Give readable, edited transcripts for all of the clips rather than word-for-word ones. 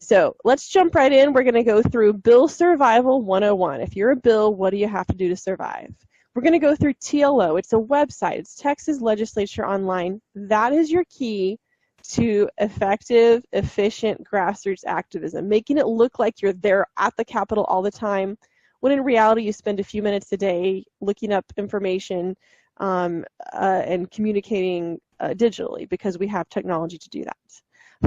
So let's jump right in. We're going to go through Bill Survival 101. If you're a bill, what do you have to do to survive? We're going to go through TLO. It's a website. It's Texas Legislature Online. That is your key to effective, efficient grassroots activism, making it look like you're there at the Capitol all the time, when in reality you spend a few minutes a day looking up information and communicating digitally, because we have technology to do that.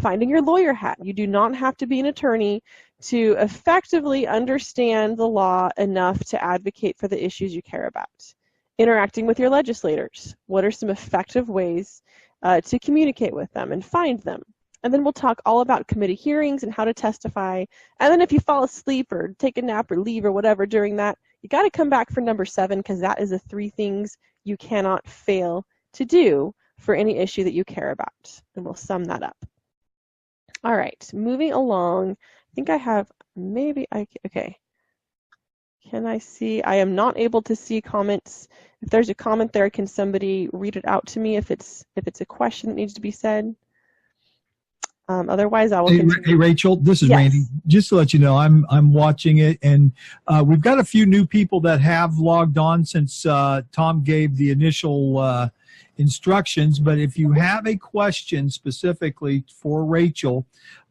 Finding your lawyer hat. You do not have to be an attorney to effectively understand the law enough to advocate for the issues you care about. Interacting with your legislators. What are some effective ways to communicate with them and find them? And then we'll talk all about committee hearings and how to testify. And then if you fall asleep or take a nap or leave or whatever during that, you got to come back for number 7, because that is the 3 things you cannot fail to do for any issue that you care about. And we'll sum that up. All right, moving along. I think I have, okay. Can I see? I am not able to see comments. If there's a comment there, can somebody read it out to me if it's a question that needs to be said? Otherwise, I will continue. Hey, Rachel, this is Yes. Randy. Just to let you know, I'm watching it, and we've got a few new people that have logged on since Tom gave the initial instructions. But if you have a question specifically for Rachel,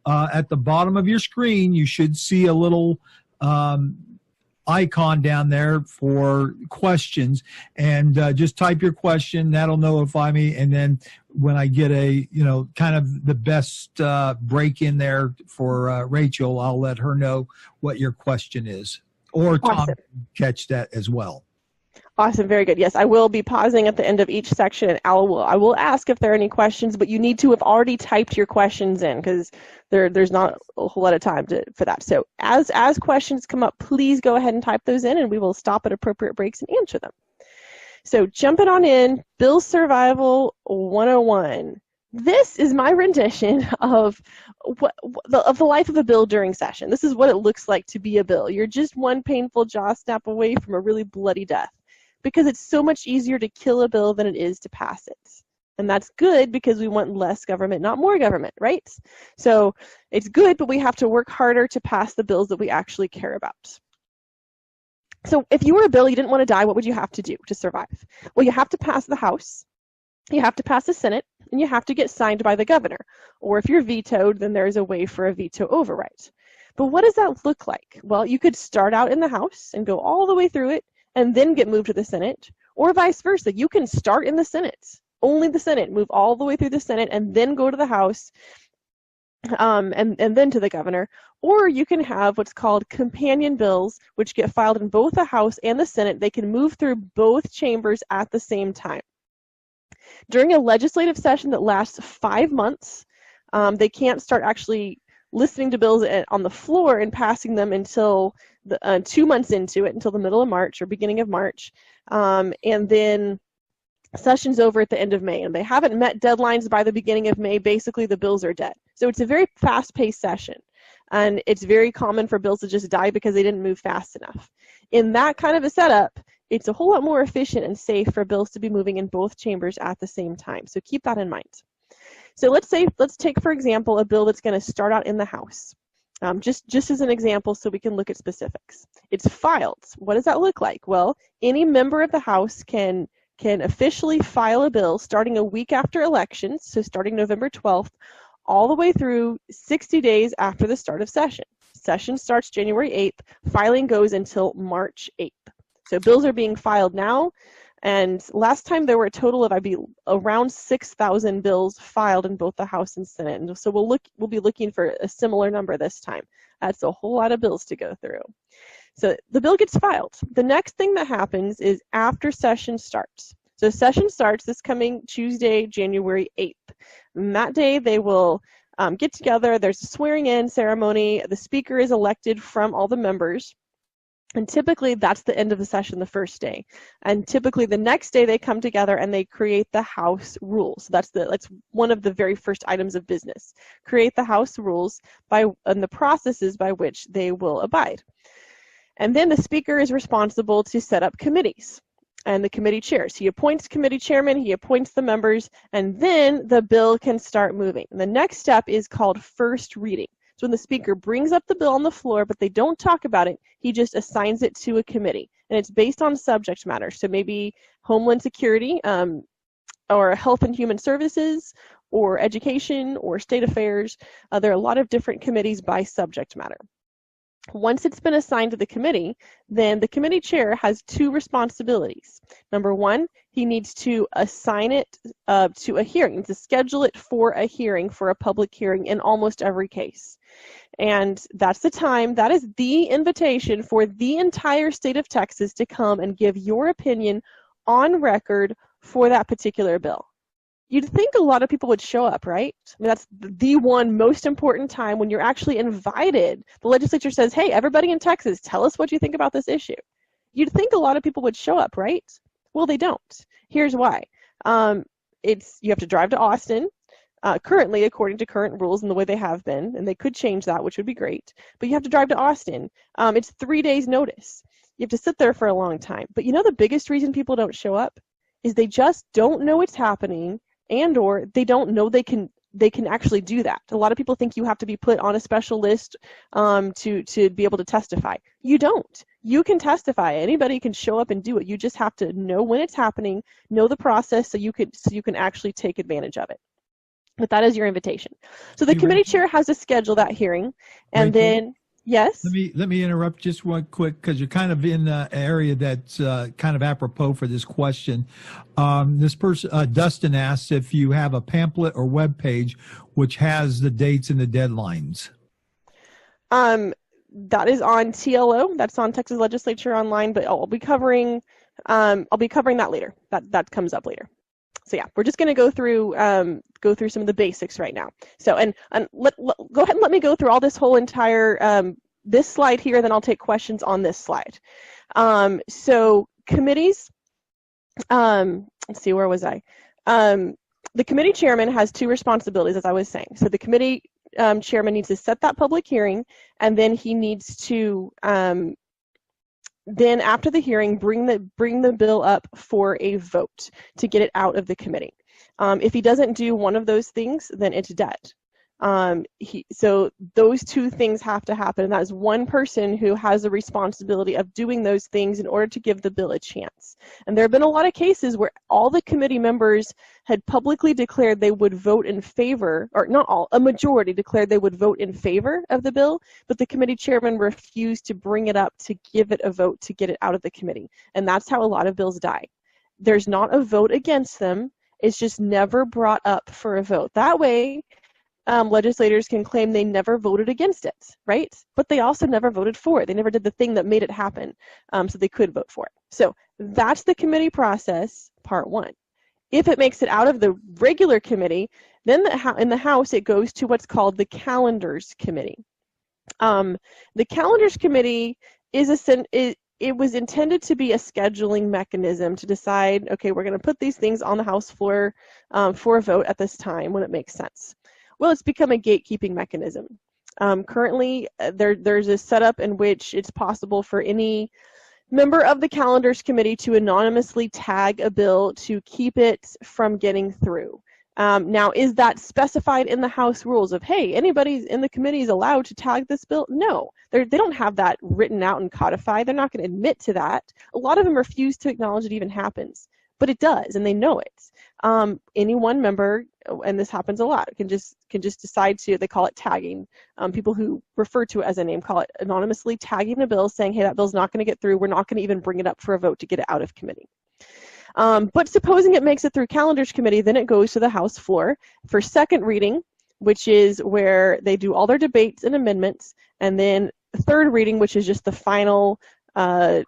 at the bottom of your screen, you should see a little icon down there for questions, and just type your question. That'll notify me, and then when I get a kind of the best break in there for Rachel, I'll let her know what your question is, or Tom Awesome. can catch that as well. Awesome, very good. Yes, I will be pausing at the end of each section, and I will ask if there are any questions, but you need to have already typed your questions in, because there's not a whole lot of time for that. So as questions come up, please go ahead and type those in, and we will stop at appropriate breaks and answer them. So jumping on in, Bill Survival 101. This is my rendition of the life of a bill during session. This is what it looks like to be a bill. You're just one painful jaw snap away from a really bloody death, because it's so much easier to kill a bill than it is to pass it. And that's good, because we want less government, not more government, right? So it's good, but we have to work harder to pass the bills that we actually care about. So if you were a bill, you didn't want to die, what would you have to do to survive? Well, you have to pass the House, you have to pass the Senate, and you have to get signed by the governor. Or if you're vetoed, then there's a way for a veto override. But what does that look like? Well, you could start out in the House and go all the way through it and then get moved to the Senate, or vice versa. You can start in the Senate, only the Senate, move all the way through the Senate, and then go to the House, and then to the governor. Or you can have what's called companion bills, which get filed in both the House and the Senate. They can move through both chambers at the same time. During a legislative session that lasts 5 months, they can't start actually listening to bills on the floor and passing them until 2 months into it, until the middle of March or beginning of March. And then session's over at the end of May, and they haven't met deadlines by the beginning of May. Basically, the bills are dead. So it's a very fast-paced session, and it's very common for bills to just die because they didn't move fast enough. In that kind of a setup, it's a whole lot more efficient and safe for bills to be moving in both chambers at the same time. So keep that in mind. So let's take, for example, a bill that's going to start out in the House. Just as an example, so we can look at specifics. It's filed. What does that look like? Well, any member of the House can officially file a bill starting a week after elections, so starting November 12th, all the way through 60 days after the start of session. Session starts January 8th. Filing goes until March 8th. So bills are being filed now, and last time there were a total of around 6,000 bills filed in both the House and Senate. And so we'll be looking for a similar number this time. That's a whole lot of bills to go through. So the bill gets filed. The next thing that happens is after session starts. So session starts this coming Tuesday, January 8th. And that day they will get together. There's a swearing-in ceremony. The speaker is elected from all the members. And typically that's the end of the session the first day. And typically the next day they come together and they create the House rules. So that's one of the very first items of business. Create the House rules and the processes by which they will abide. And then the speaker is responsible to set up committees and the committee chairs. He appoints committee chairman, he appoints the members, and then the bill can start moving. And the next step is called first reading. So when the speaker brings up the bill on the floor, but they don't talk about it, he just assigns it to a committee. And it's based on subject matter. So maybe Homeland Security, or Health and Human Services, or Education, or State Affairs. There are a lot of different committees by subject matter. Once it's been assigned to the committee, then the committee chair has two responsibilities. Number one, he needs to assign it to a hearing, to schedule it for a hearing, for a public hearing in almost every case. And that's the time, that is the invitation for the entire state of Texas to come and give your opinion on record for that particular bill. You'd think a lot of people would show up, right? I mean, that's the one most important time when you're actually invited. The legislature says, hey, everybody in Texas, tell us what you think about this issue. You'd think a lot of people would show up, right? Well, they don't. Here's why. You have to drive to Austin, currently, according to current rules and the way they have been, and they could change that, which would be great, but you have to drive to Austin. It's 3 days notice. You have to sit there for a long time. But you know the biggest reason people don't show up is they just don't know it's happening, and or they don't know they can actually do that. A lot of people think you have to be put on a special list to be able to testify. You don't. You can testify. Anybody can show up and do it. You just have to know when it's happening, know the process, so you can actually take advantage of it. But that is your invitation. So the committee chair has to schedule that hearing, and then yes. Let me interrupt just one quick, because you're kind of in the area that's kind of apropos for this question. This person, Dustin, asks if you have a pamphlet or web page which has the dates and the deadlines. That is on TLO. That's on Texas Legislature Online. But I'll be covering that later. That comes up later. So yeah, we're just going to go through some of the basics right now. So go ahead and let me go through all this whole entire this slide here, then I'll take questions on this slide. So committees, let's see, where was I? The committee chairman has two responsibilities, as I was saying. So the committee chairman needs to set that public hearing, and then he needs to then after the hearing, bring the bill up for a vote to get it out of the committee. If he doesn't do one of those things, then it's dead. So those two things have to happen, and that is one person who has the responsibility of doing those things in order to give the bill a chance. And there have been a lot of cases where all the committee members had publicly declared they would vote in favor, or not all, a majority declared they would vote in favor of the bill, but the committee chairman refused to bring it up to give it a vote to get it out of the committee. And that's how a lot of bills die. There's not a vote against them, it's just never brought up for a vote. That way, legislators can claim they never voted against it, right? But they also never voted for it. They never did the thing that made it happen, so they could vote for it. So that's the committee process, part one. If it makes it out of the regular committee, then in the House it goes to what's called the Calendars Committee. The Calendars Committee it was intended to be a scheduling mechanism to decide, okay, we're going to put these things on the House floor for a vote at this time when it makes sense. Well, it's become a gatekeeping mechanism. Currently, there's a setup in which it's possible for any member of the Calendars Committee to anonymously tag a bill to keep it from getting through. Now, is that specified in the House rules of, hey, anybody in the committee is allowed to tag this bill? No, they don't have that written out and codified. They're not going to admit to that. A lot of them refuse to acknowledge it even happens, but it does, and they know it. Any one member, and this happens a lot, can just decide to, they call it tagging. People who refer to it as a name call it anonymously tagging a bill, saying, hey, that bill's not going to get through. We're not going to even bring it up for a vote to get it out of committee. But supposing it makes it through Calendars Committee, then it goes to the House floor for second reading, which is where they do all their debates and amendments, and then third reading, which is just the final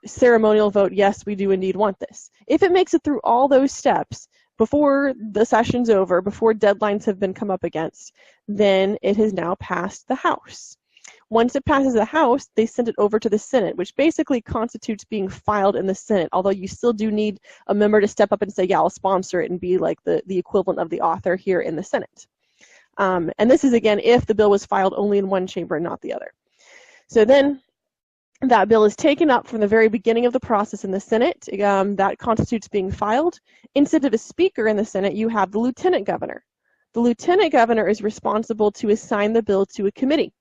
ceremonial vote. Yes, we do indeed want this. If it makes it through all those steps before the session's over, before deadlines have been come up against, then it has now passed the House. Once it passes the House, they send it over to the Senate, which basically constitutes being filed in the Senate, although you still do need a member to step up and say, yeah, I'll sponsor it and be like the equivalent of the author here in the Senate. And this is, again, if the bill was filed only in one chamber and not the other. So then that bill is taken up from the very beginning of the process in the Senate. That constitutes being filed. Instead of a speaker in the Senate, you have the lieutenant governor. The lieutenant governor is responsible to assign the bill to a committee.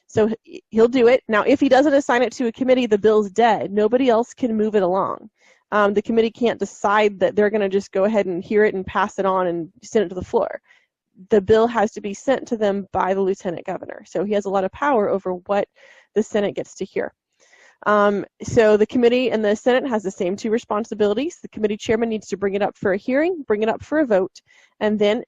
So he'll do it. Now, if he doesn't assign it to a committee, the bill's dead. Nobody else can move it along. The committee can't decide that they're going to just go ahead and hear it and pass it on and send it to the floor. The bill has to be sent to them by the lieutenant governor. So he has a lot of power over what the Senate gets to hear. So the committee and the Senate has the same two responsibilities. The committee chairman needs to bring it up for a hearing, bring it up for a vote, and then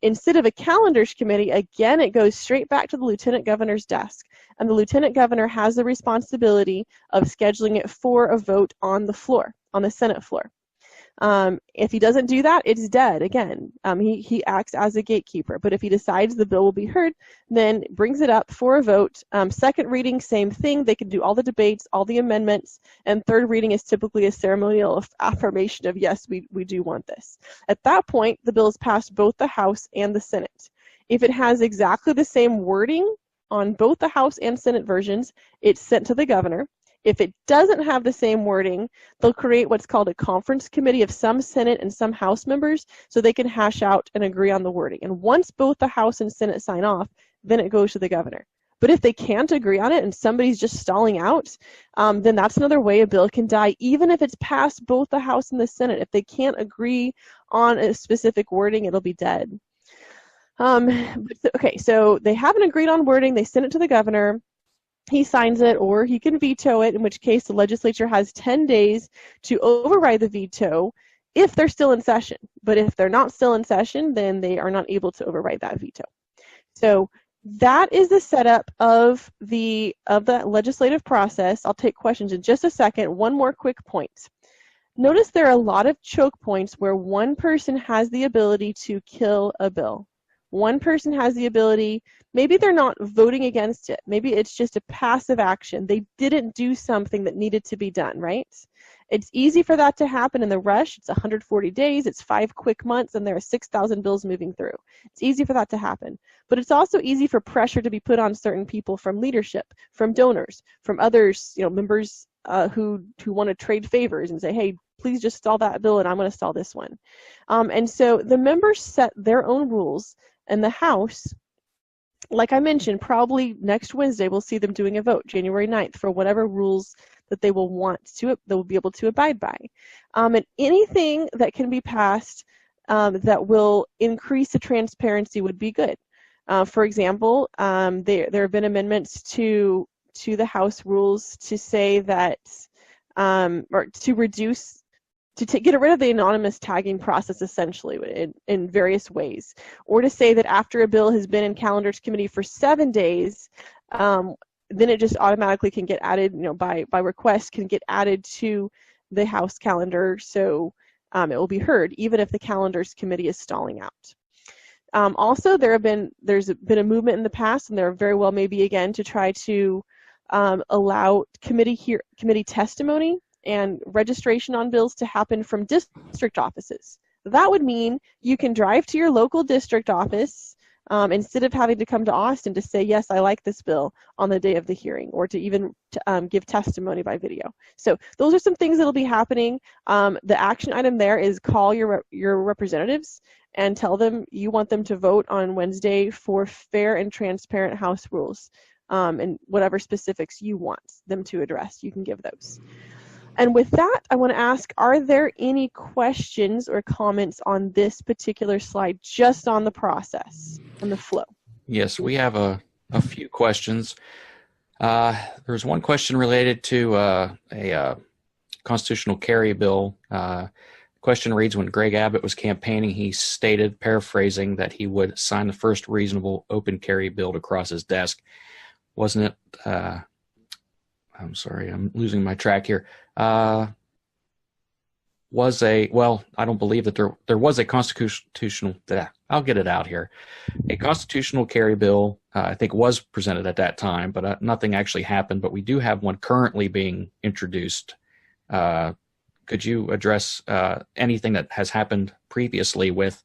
instead of a calendars committee, again, it goes straight back to the lieutenant governor's desk. And the lieutenant governor has the responsibility of scheduling it for a vote on the floor, on the Senate floor. If he doesn't do that, it's dead again. He acts as a gatekeeper. But if he decides the bill will be heard, then brings it up for a vote. Second reading, same thing. They can do all the debates, all the amendments. And third reading is typically a ceremonial affirmation of, yes, we do want this. At that point, the bill is passed both the House and the Senate. If it has exactly the same wording on both the House and Senate versions, it's sent to the governor. If it doesn't have the same wording, they'll create what's called a conference committee of some Senate and some House members so they can hash out and agree on the wording. And once both the House and Senate sign off, then it goes to the governor. But if they can't agree on it and somebody's just stalling out, then that's another way a bill can die, even if it's passed both the House and the Senate. If they can't agree on a specific wording, it'll be dead. Okay, so they haven't agreed on wording. They send it to the governor. He signs it, or he can veto it, in which case the legislature has 10 days to override the veto if they're still in session. But if they're not still in session, then they are not able to override that veto. So that is the setup of the legislative process. I'll take questions in just a second. One more quick point. Notice there are a lot of choke points where one person has the ability to kill a bill. One person has the ability, maybe they're not voting against it. Maybe it's just a passive action. They didn't do something that needed to be done, right? It's easy for that to happen in the rush. It's 140 days, it's 5 quick months, and there are 6,000 bills moving through. It's easy for that to happen. But it's also easy for pressure to be put on certain people from leadership, from donors, from others, members who want to trade favors and say, hey, please just stall that bill and I'm going to stall this one. And so the members set their own rules. And the House, like I mentioned, probably next Wednesday we'll see them doing a vote, January 9th, for whatever rules that they will they will be able to abide by. And anything that can be passed that will increase the transparency would be good. For example, there have been amendments to the House rules to say that, or to reduce, to get rid of the anonymous tagging process, essentially, in various ways. Or to say that after a bill has been in calendars committee for 7 days, then it just automatically can get added, by request, can get added to the House calendar, so it will be heard, even if the calendars committee is stalling out. Also, there's been a movement in the past, and there very well may be again, to try to allow committee testimony and registration on bills to happen from district offices. That would mean you can drive to your local district office instead of having to come to Austin to say, yes, I like this bill on the day of the hearing, or to even give testimony by video. So those are some things that will be happening. The action item there is call your representatives and tell them you want them to vote on Wednesday for fair and transparent House rules, and whatever specifics you want them to address, you can give those. And with that, I want to ask, are there any questions or comments on this particular slide, just on the process and the flow? Yes, we have a few questions. There's one question related to a constitutional carry bill. The question reads, when Greg Abbott was campaigning, he stated, paraphrasing, that he would sign the first reasonable open carry bill to cross his desk. Wasn't it... I'm sorry, I'm losing my track here. I don't believe that there was a constitutional, I'll get it out here. A constitutional carry bill, I think, was presented at that time, but nothing actually happened. But we do have one currently being introduced. Could you address anything that has happened previously with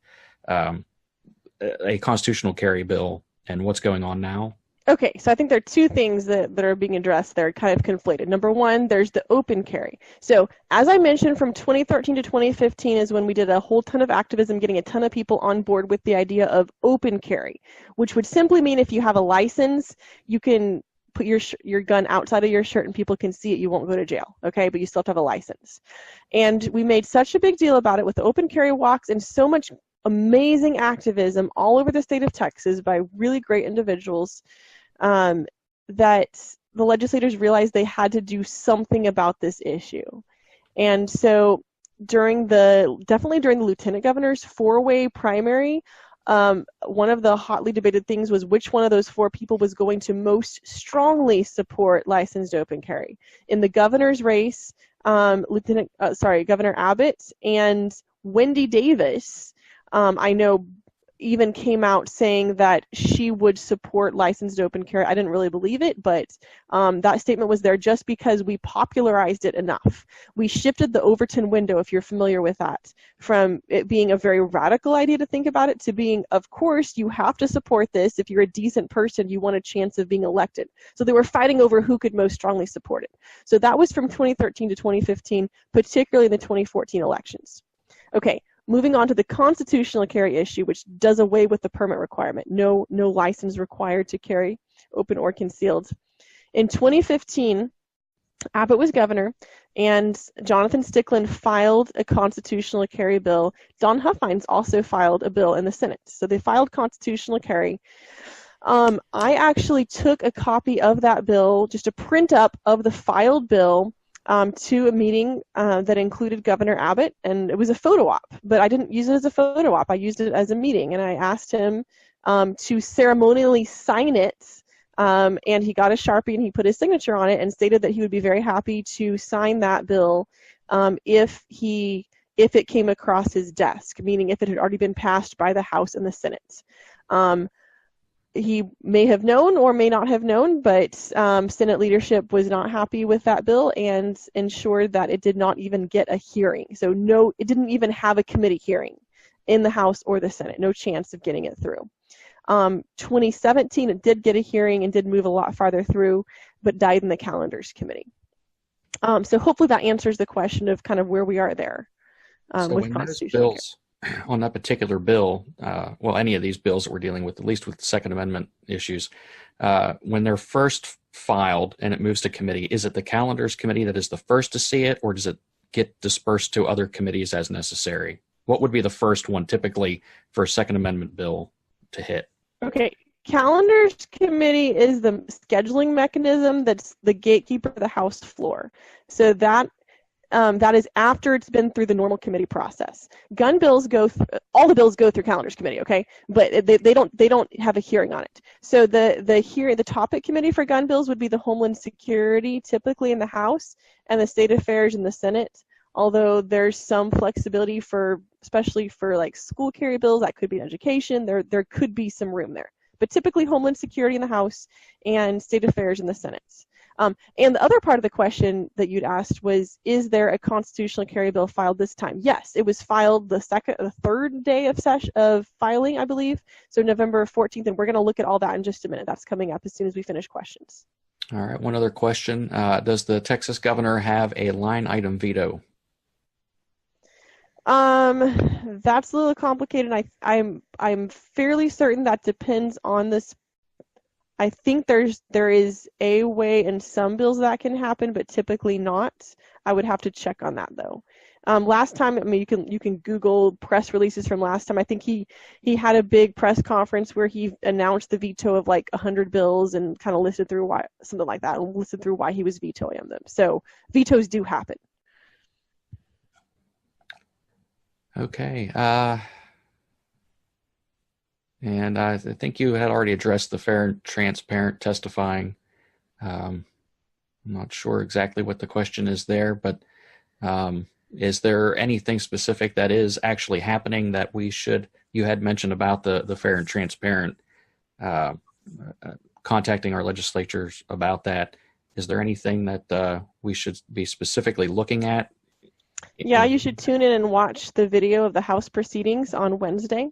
a constitutional carry bill and what's going on now? Okay, so I think there are two things that are being addressed that are kind of conflated. Number one, there's the open carry. So as I mentioned, from 2013 to 2015 is when we did a whole ton of activism, getting a ton of people on board with the idea of open carry, which would simply mean if you have a license, you can put your gun outside of your shirt and people can see it, you won't go to jail, okay? But you still have to have a license. And we made such a big deal about it with open carry walks and so much amazing activism all over the state of Texas by really great individuals, that the legislators realized they had to do something about this issue. And so definitely during the lieutenant governor's four-way primary, one of the hotly debated things was which one of those four people was going to most strongly support licensed open carry. In the governor's race, Governor Abbott and Wendy Davis, I know, even came out saying that she would support licensed open carry. I didn't really believe it, but that statement was there just because we popularized it enough. We shifted the Overton window, if you're familiar with that, from it being a very radical idea to think about it to being, of course, you have to support this. If you're a decent person, you want a chance of being elected. So they were fighting over who could most strongly support it. So that was from 2013 to 2015, particularly in the 2014 elections. Okay. Moving on to the constitutional carry issue, which does away with the permit requirement. No license required to carry, open or concealed. In 2015, Abbott was governor, and Jonathan Stickland filed a constitutional carry bill. Don Huffines also filed a bill in the Senate. So they filed constitutional carry. I actually took a copy of that bill, just a print up of the filed bill, to a meeting that included Governor Abbott, and it was a photo op, but I didn't use it as a photo op. I used it as a meeting, and I asked him to ceremonially sign it, and he got a Sharpie and he put his signature on it and stated that he would be very happy to sign that bill if it came across his desk, meaning if it had already been passed by the House and the Senate. He may have known or may not have known, but Senate leadership was not happy with that bill and ensured that it did not even get a hearing. So it didn't even have a committee hearing in the House or the Senate. No chance of getting it through. 2017, it did get a hearing and did move a lot farther through, but died in the calendars committee. So hopefully that answers the question of kind of where we are there with constitutional carry. On that particular bill, well, any of these bills that we're dealing with, at least with the Second Amendment issues, when they're first filed and it moves to committee, is it the calendars committee that is the first to see it, or does it get dispersed to other committees as necessary? What would be the first one typically for a Second Amendment bill to hit? Okay, calendars committee is the scheduling mechanism that's the gatekeeper of the House floor. So that is after it's been through the normal committee process. Gun bills all the bills go through calendars committee, okay? But they don't have a hearing on it. So the topic committee for gun bills would be the Homeland Security, typically in the House, and the State Affairs in the Senate. Although there's some flexibility especially for like school carry bills, that could be education. There could be some room there. But typically Homeland Security in the House and State Affairs in the Senate. And the other part of the question that you'd asked was, is there a constitutional carry bill filed this time? Yes, it was filed the third day of filing, I believe, so November 14th, and we're going to look at all that in just a minute. That's coming up as soon as we finish questions. All right, one other question. Does the Texas governor have a line item veto? That's a little complicated. I'm fairly certain that depends on this. I think there is a way in some bills that can happen, but typically not. I would have to check on that though. Last time, I mean, you can Google press releases from last time. I think he had a big press conference where he announced the veto of like 100 bills and kind of listed through why, something like that, and listed through why he was vetoing them. So vetoes do happen. Okay. And I think you had already addressed the fair and transparent testifying. I'm not sure exactly what the question is there, but is there anything specific that is actually happening that you had mentioned about the fair and transparent, contacting our legislatures about that? Is there anything that we should be specifically looking at? Yeah, you should tune in and watch the video of the House proceedings on Wednesday.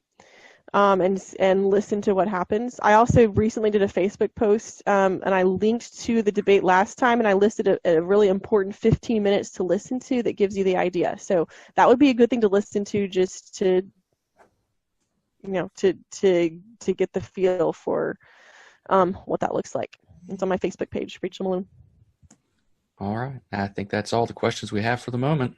And listen to what happens. I also recently did a Facebook post, and I linked to the debate last time, and I listed a really important 15 minutes to listen to that gives you the idea. So that would be a good thing to listen to, just to, to get the feel for what that looks like. It's on my Facebook page, Rachel Malone. All right. I think that's all the questions we have for the moment.